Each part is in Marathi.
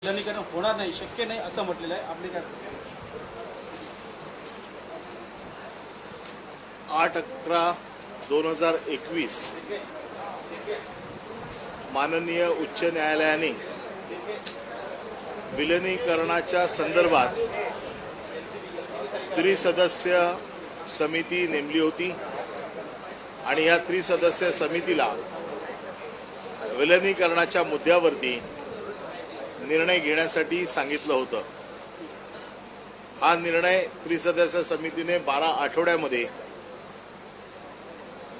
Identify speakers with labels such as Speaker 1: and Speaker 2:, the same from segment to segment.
Speaker 1: विलनीकरण होणार नाही, शक्य नाही असं म्हटलेलं आहे. आपले काय
Speaker 2: 8/11/2021 माननीय उच्च न्यायालयाने विलनीकरणाच्या संदर्भात त्रिसदस्य समिती नेमली होती आणि या त्रिसदस्य समितीला विलनीकरणाच्या मुद्द्यावरती निर्णय घेण्यासाठी सांगितलं होतं. हा निर्णय त्रिसदस्य समितीने 12 आठवड्यामध्ये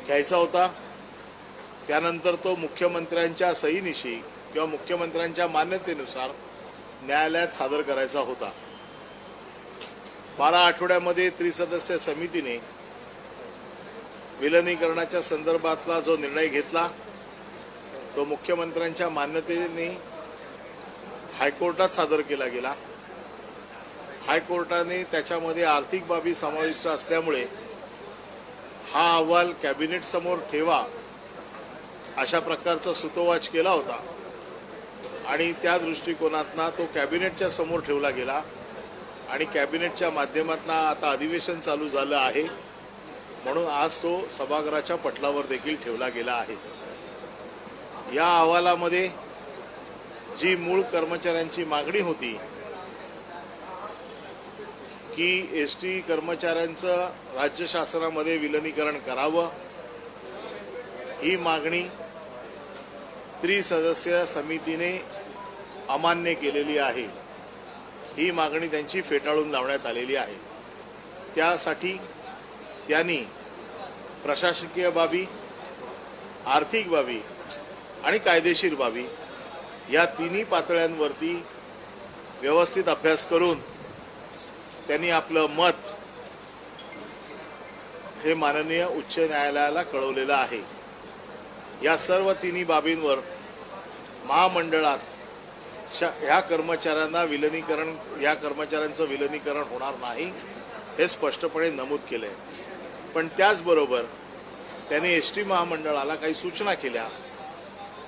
Speaker 2: घ्यायचा होता. त्यानंतर तो मुख्यमंत्र्यांच्या सहीनिशी किंवा मुख्यमंत्र्यांच्या मान्यतेनुसार न्यायालयात सादर करायचा होता. 12 आठवड्यामध्ये त्रिसदस्य समितीने विलनीकरणाच्या संदर्भातला जो निर्णय घेतला तो मुख्यमंत्र्यांच्या मान्यतेने हायकोर्टात सादर केला गेला. हायकोर्टाने त्याच्यामध्ये आर्थिक बाबी समाविष्ट असल्यामुळे हा अहवाल कॅबिनेट समोर ठेवा अशा प्रकारचा सूतोवाच केला होता आणि त्या दृष्टिकोनातून तो कॅबिनेटच्या समोर ठेवला गेला आणि कॅबिनेटच्या माध्यमातून आता अधिवेशन चालू झालं आहे म्हणून आज तो सभागृहाच्या पटलावर देखील ठेवला गेला आहे. या अहवालामध्ये जी मूळ कर्मचाऱ्यांची मागणी होती की एसटी कर्मचाऱ्यांचं राज्य शासनामध्ये विलनीकरण करावं, ही मागणी त्रिसदस्य समितीने अमान्य केलेली आहे. ही मागणी त्यांची फेटाळून लावण्यात आलेली आहे. त्यासाठी त्यांनी प्रशासकीय बाबी, आर्थिक बाबी आणि कायदेशीर बाबी या तिन्ही पातळ्यांवरती व्यवस्थित अभ्यास करून त्यांनी आपलं मत हे माननीय उच्च न्यायालयाला कळवलेलं आहे. या सर्व तिन्ही बाबींवर महामंडळात या कर्मचाऱ्यांचं विलनीकरण होणार नाही हे स्पष्टपणे नमूद केले. पण त्याचबरोबर त्यांनी एसटी महामंडळाला काही सूचना केल्या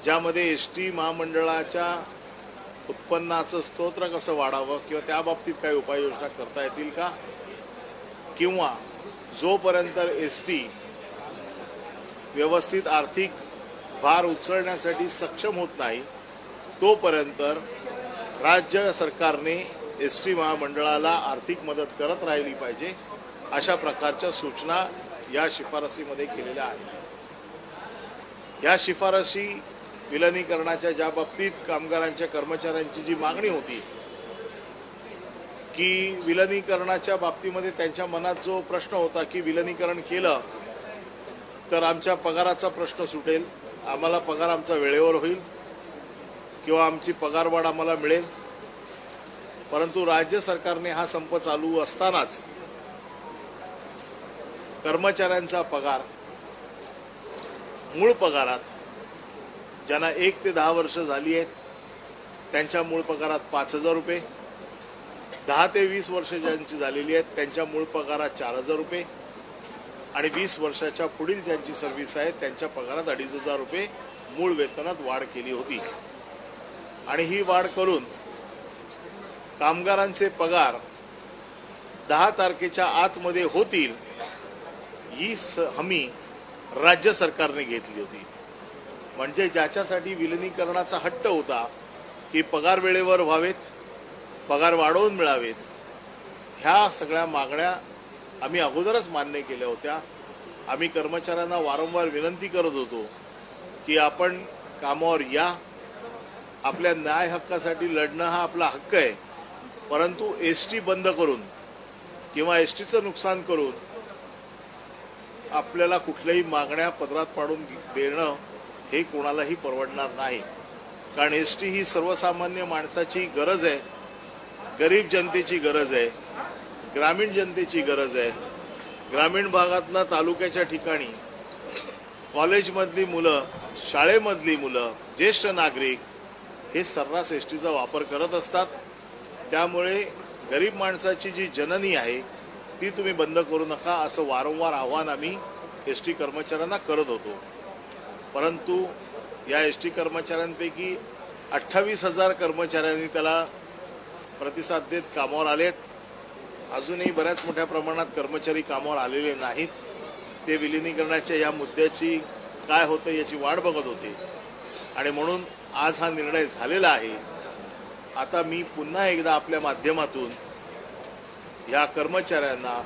Speaker 2: ज्यामध्ये एसटी महामंडळाच्या उत्पन्नाचं स्तोत्र कसं वाढावं किंवा त्या बाबतीत काही उपाययोजना करता येतील का, किंवा जोपर्यंत एसटी व्यवस्थित आर्थिक भार उचलण्यासाठी सक्षम होत नाही तोपर्यंत राज्य सरकारने एसटी महामंडळाला आर्थिक मदत करत राहिली पाहिजे अशा प्रकारच्या सूचना या शिफारसीमध्ये केलेल्या आहेत. या शिफारसी विलनीकरणाच्या ज्या बाबतीत कामगारांच्या कर्मचाऱ्यांची जी मागणी होती की विलनीकरणाच्या बाबतीमध्ये त्यांच्या मनात जो प्रश्न होता की विलनीकरण केलं तर आमच्या पगाराचा प्रश्न सुटेल, आम्हाला पगार आमचा वेळेवर होईल किंवा आमची पगारवाढ आम्हाला मिळेल. परंतु राज्य सरकारने हा संप चालू असतानाच कर्मचाऱ्यांचा पगार मूळ पगारात ज्यांना 1 ते 10 वर्ष झाली आहेत त्यांच्या मूळ पगारात 5,000 रुपये, 10 ते 20 वर्ष ज्यांची झालेली आहेत त्यांच्या मूळ पगारात 4,000 रुपये आणि 20 वर्षाच्या पुढील ज्यांची सर्व्हिस आहे त्यांच्या पगारात 2,500 रुपये मूळ वेतनात वाढ केली होती. आणि ही वाढ करून कामगारांचे पगार 10 तारखेच्या आतमध्ये होतील ही हमी राज्य सरकारने घेतली होती. म्हणजे ज्याच्यासाठी विलनीकरणाचा हट्ट होता की पगार वेळेवर व्हावेत, पगार वाढवून मिळावेत, ह्या सगळ्या मागण्या आम्ही अगोदरच मान्य केल्या होत्या. आम्ही कर्मचाऱ्यांना वारंवार विनंती करत होतो की आपण कामावर या, आपल्या न्याय हक्कासाठी लढणं हा आपला हक्क आहे, परंतु एसटी बंद करून किंवा एसटीचं नुकसान करून आपल्याला कुठल्याही मागण्या पदरात पाडून देणं हे कोणालाही परवडणार नाही. कारण एसटी ही सर्वसामान्य माणसाची गरज आहे, गरीब जनतेची गरज आहे, ग्रामीण जनतेची गरज आहे. ग्रामीण भागातनं तालुक्याच्या ठिकाणी कॉलेजमधली मुलं, शाळेमधली मुलं, ज्येष्ठ नागरिक हे सर्रास एसटीचा वापर करत असतात. त्यामुळे गरीब माणसाची जी जननी आहे ती तुम्ही बंद करू नका असं वारंवार आव्हान आम्ही एसटी कर्मचाऱ्यांना करत होतो. परंतु या एसटी कर्मचाऱ्यांपैकी 28,000 कर्मचाऱ्यांनी त्याला प्रतिसाद देत कामावर आलेत. अजूनही बऱ्याच मोठ्या प्रमाणात कर्मचारी कामावर आलेले नाहीत. ते विलिनीकरणाच्या या मुद्द्याची काय होतं याची वाट बघत होते आणि म्हणून आज हा निर्णय झालेला आहे. आता मी पुन्हा एकदा आपल्या माध्यमातून या कर्मचाऱ्यांना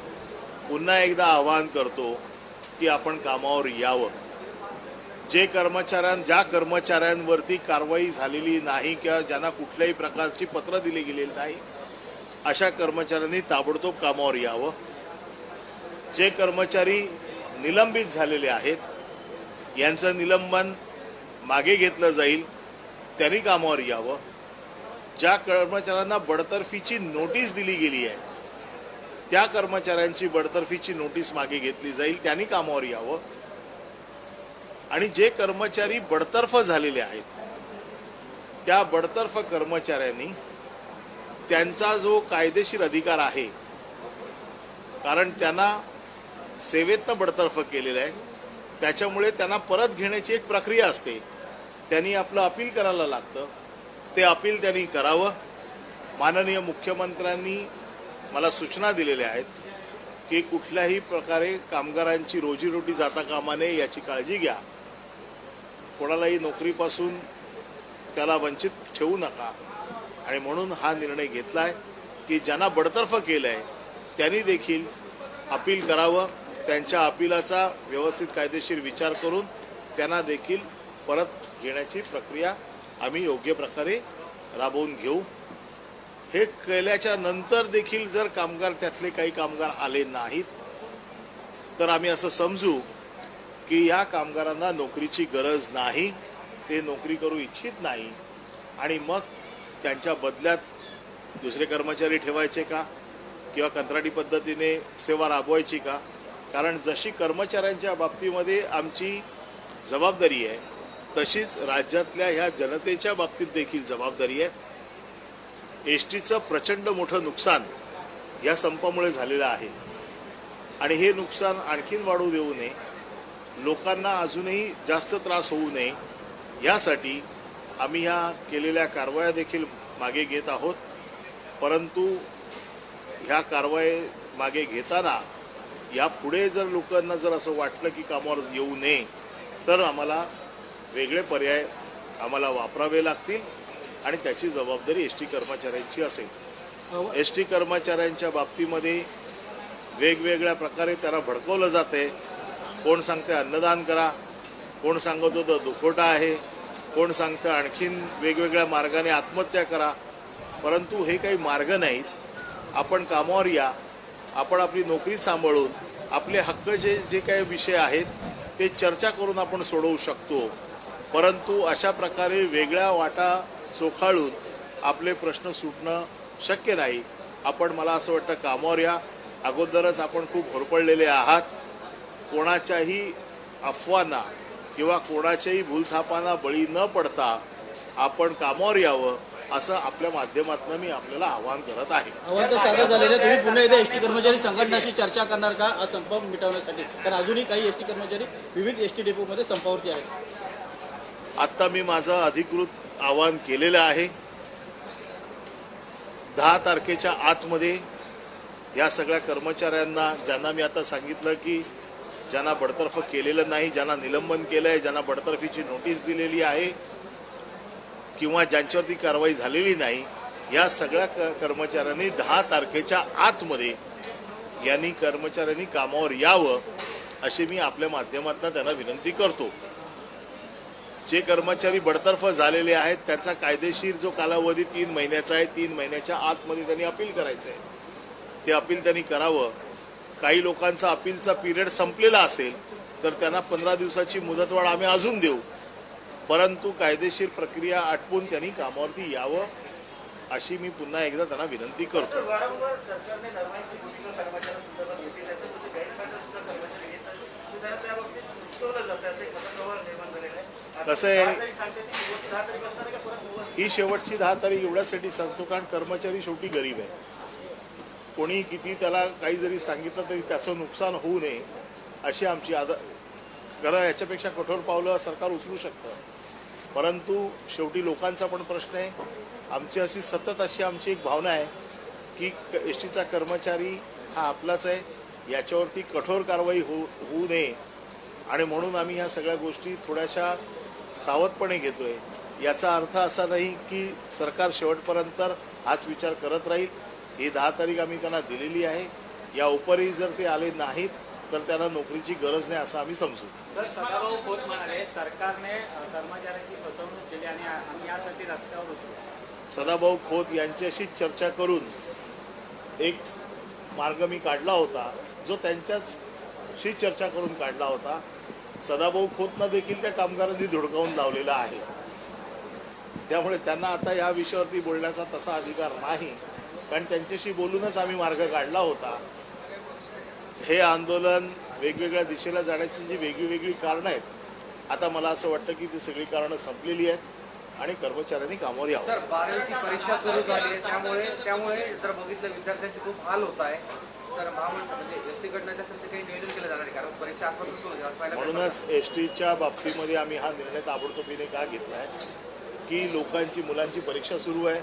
Speaker 2: पुन्हा एकदा आवाहन करतो की आपण कामावर यावं. ज्या कर्मचाऱ्यांवरती कारवाई झालेली नाही किंवा ज्यांना कुठल्याही प्रकारची पत्र दिली गेलेली नाही अशा कर्मचाऱ्यांनी ताबडतोब कामावर यावं. जे कर्मचारी निलंबित झालेले आहेत यांचं निलंबन मागे घेतलं जाईल, त्यांनी कामावर यावं. ज्या कर्मचाऱ्यांना बडतर्फीची नोटीस दिली गेली आहे त्या कर्मचाऱ्यांची बडतर्फीची नोटीस मागे घेतली जाईल, त्यांनी कामावर यावं. आणि जे कर्मचारी बडतर्फ झालेले आहेत त्या बडतर्फ कर्मचाऱ्यांनी त्यांचा जो कायदेशीर अधिकार आहे, कारण त्यांना सेवेतनं बडतर्फ केलेलं आहे त्याच्यामुळे त्यांना परत घेण्याची एक प्रक्रिया असते, त्यांनी आपलं अपील करायला लागतं. ते अपील त्यांनी करावं. माननीय मुख्यमंत्र्यांनी मला सूचना दिलेल्या आहेत की कुठल्याही प्रकारे कामगारांची रोजीरोटी जाता कामा नये याची काळजी घ्या. कोणालाही नोकरीपासून त्याला वंचित ठेवू नका. आणि म्हणून हा निर्णय घेतला आहे की ज्यांना बडतर्फ केलं आहे त्यांनी देखील अपील करावं. त्यांच्या अपिलाचा व्यवस्थित कायदेशीर विचार करून त्यांना देखील परत घेण्याची प्रक्रिया आम्ही योग्य प्रकारे राबवून घेऊ. हे केल्याच्या नंतर देखील जर त्यातले काही कामगार आले नाहीत तर आम्ही असं समजू की या कामगारांना नोकरीची गरज नाही, ते नोकरी करू इच्छित नाही आणि मग त्यांच्या बदल्यात दुसरे कर्मचारी ठेवायचे का किंवा कंत्राटी पद्धतीने सेवा राबवायची का. कारण जशी कर्मचाऱ्यांच्या बाबतीमध्ये आमची जबाबदारी आहे तशीच राज्यातल्या ह्या जनतेच्या बाबतीत देखील जबाबदारी आहे. एसटीचं प्रचंड मोठं नुकसान या संपामुळे झालेलं आहे आणि हे नुकसान आणखीन वाढू देऊ नये, लोकांना अजूनही जास्त त्रास होऊ नये यासाठी आम्ही ह्या केलेल्या कारवाया देखील मागे घेत आहोत. परंतु ह्या कारवाई मागे घेताना यापुढे जर लोकांना जर असं वाटलं की कामावर येऊ नये तर आम्हाला वेगळे पर्याय वापरावे लागतील आणि त्याची जबाबदारी एसटी कर्मचाऱ्यांची असेल. एसटी कर्मचाऱ्यांच्या बाबतीमध्ये वेगवेगळ्या प्रकारे त्यांना भडकवलं जाते. कोण सांगते अन्नदान करा, कोण सांगत होतं दुखोटा आहे, कोण सांगतं आणखीन वेगवेगळ्या मार्गाने आत्महत्या करा. परंतु हे काही मार्ग नाहीत. आपण कामावर या, आपण आपली नोकरी सांभाळून आपले हक्क जे काही विषय आहेत ते चर्चा करून आपण सोडवू शकतो. परंतु अशा प्रकारे वेगळ्या वाटा चोखाळून आपले प्रश्न सुटणं शक्य नाही. आपण मला असं वाटतं कामावर या. अगोदरच आपण खूप होरपळलेले आहात. कोणाच्याही अफवांना किंवा कोणाच्याही भूलथापांना बळी न पडता आपण कामावर यावं असं आपल्या माध्यमातून मी आपल्याला आवाहन करत आहे.
Speaker 1: आवाहन तर सादर झालेलं. तुम्ही पुन्हा एकदा एसटी कर्मचारी संघटनाशी चर्चा करणार का हा संप मिटवण्यासाठी? तर अजूनही काही एसटी कर्मचारी विविध एसटी डेपोमध्ये संपावरती आहेत.
Speaker 2: आता मी माझं अधिकृत आवाहन केलेलं आहे. 10 तारखेच्या आतमध्ये या सगळ्या कर्मचाऱ्यांना, ज्यांना मी आता सांगितलं की ज्यांना बडतर्फ केलेलं नाही, ज्यांना निलंबन केलं आहे, ज्यांना बडतर्फीची नोटीस दिलेली आहे किंवा ज्यांच्यावरती कारवाई झालेली नाही, या सगळ्या कर्मचाऱ्यांनी 10 तारखेच्या आतमध्ये कर्मचाऱ्यांनी कामावर यावं अशी मी आपल्या माध्यमातून त्यांना विनंती करतो. जे कर्मचारी बडतर्फ झालेले आहेत त्यांचा कायदेशीर जो कालावधी 3 महिन्याचा आहे, 3 महिन्याच्या आतमध्ये त्यांनी अपील करायचं आहे. ते अपील त्यांनी करावं. काही लोकांचा अपीलचा पिरियड संपलेला असेल तर त्यांना 15 दिवसाची मुदतवाढ आम्ही अजून देऊ. परंतु कायदेशीर प्रक्रिया आटपून त्यांनी कामावरती यावं अशी मी पुन्हा एकदा त्यांना विनंती करतो. कसं आहे, ही शेवटची 10 तारीख एवढ्यासाठी सांगतो कारण कर्मचारी शेवटी गरीब आहे. कोणी किती त्याला काही जरी सांगितलं तरी त्याचं नुकसान होऊ नये अशी आमची खरं याच्यापेक्षा कठोर पावलं सरकार उचलू शकतं. परंतु शेवटी लोकांचा पण प्रश्न आहे. आमची सतत आमची एक भावना आहे की एस टीचा कर्मचारी हा आपलाच आहे, याच्यावरती कठोर कारवाई होऊ नये आणि म्हणून आम्ही ह्या सगळ्या गोष्टी थोड्याशा सावधपणे घेतोय. याचा अर्थ असा नाही की सरकार शेवटपर्यंत हाच विचार करत राहील. ही 10 तारीख आम्ही त्यांना दिलेली आहे. या उपरही जर ते आले नाहीत तर त्यांना नोकरीची गरज नाही असं आम्ही समजू.
Speaker 3: सर, सदाभाऊ खोत म्हणाले सरकारने कर्मचाऱ्यांची फसवणूक केली आणि आम्ही यासाठी रस्त्यावर होतो.
Speaker 2: सदाभाऊ खोत यांच्याशीच चर्चा करून एक मार्ग मी काढला होता, जो त्यांच्याशी चर्चा करून काढला होता. सदाभाऊ खोतना देखील त्या कामगारांनी धुडकावून लावलेला आहे. त्यामुळे त्यांना आता या विषयावरती बोलण्याचा तसा अधिकार नाही, कारण त्यांच्याशी बोलूनच आम्ही मार्ग काढला होता. हे आंदोलन वेगवेगळ्या दिशेला जाण्याची जी वेगळी कारणं आहेत, आता मला असं वाटतं की ती सगळी कारणं संपलेली आहेत आणि कर्मचाऱ्यांनी कामावर यावं.
Speaker 4: सर, 12वीची परीक्षा सुरू झाली आहे, त्यामुळे जर बघितलं विद्यार्थ्यांचे खूप हाल होत आहे. तर महामंडळ म्हणजे एस टीकडनं त्यासाठी काही नियोजन केलं जाणार आहे, कारण परीक्षा आजपासून सुरू झाली.
Speaker 2: म्हणूनच एस टीच्या बाबतीमध्ये आम्ही हा निर्णय ताबडतोबीने का घेतला आहे की लोकांची मुलांची परीक्षा सुरू आहे.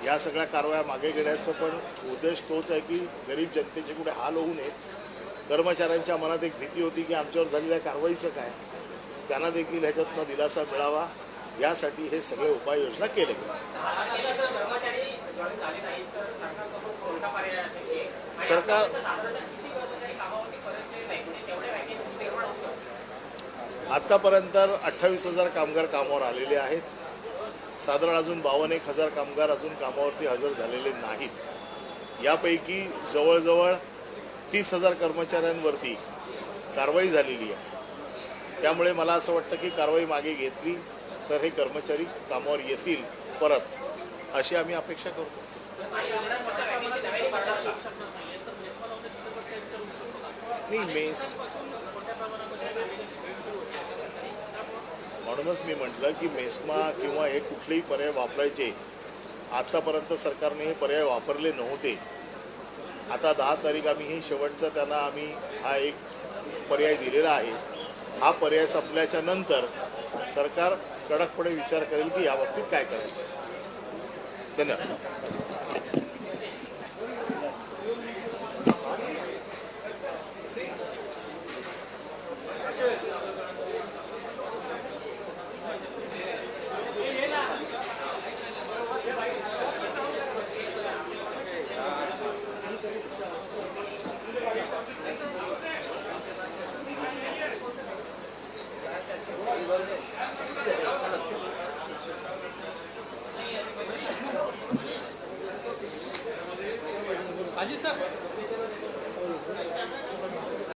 Speaker 2: या सगळ्या कारवाया मागे घेण्याचा पण उद्देश तोच आहे की गरीब जनतेचे कुठे हाल होऊ नयेत. कर्मचाऱ्यांच्या मनात एक भीती होती की आमच्यावर झालेल्या कारवाईचं काय, त्यांना देखील ह्याच्यातनं दिलासा मिळावा यासाठी हे सगळे उपाययोजना केले. सरकार आतापर्यंत 28,000 कामगार कामावर आलेले आहेत. साधारण अजून 52,000 कामगार अजून कामावरती हजर झालेले नाहीत. यापैकी जवळजवळ 30,000 कर्मचाऱ्यांवरती कारवाई झालेली आहे. त्यामुळे मला असं वाटतं की कारवाई मागे घेतली तर हे कर्मचारी कामावर येतील परत, अशी आम्ही अपेक्षा करतो. म्हणूनच मी म्हटलं की मेस्मा किंवा हे कुठलेही पर्याय वापरायचे, आतापर्यंत सरकारने हे पर्याय वापरले नव्हते. आता 10 तारीख आम्ही ही शेवटचा त्यांना आम्ही हा एक पर्याय दिलेला आहे. हा पर्याय संपल्याच्या नंतर सरकार कडकपणे विचार करेल की या बाबतीत काय करायचं. धन्यवाद.
Speaker 3: अजित सर.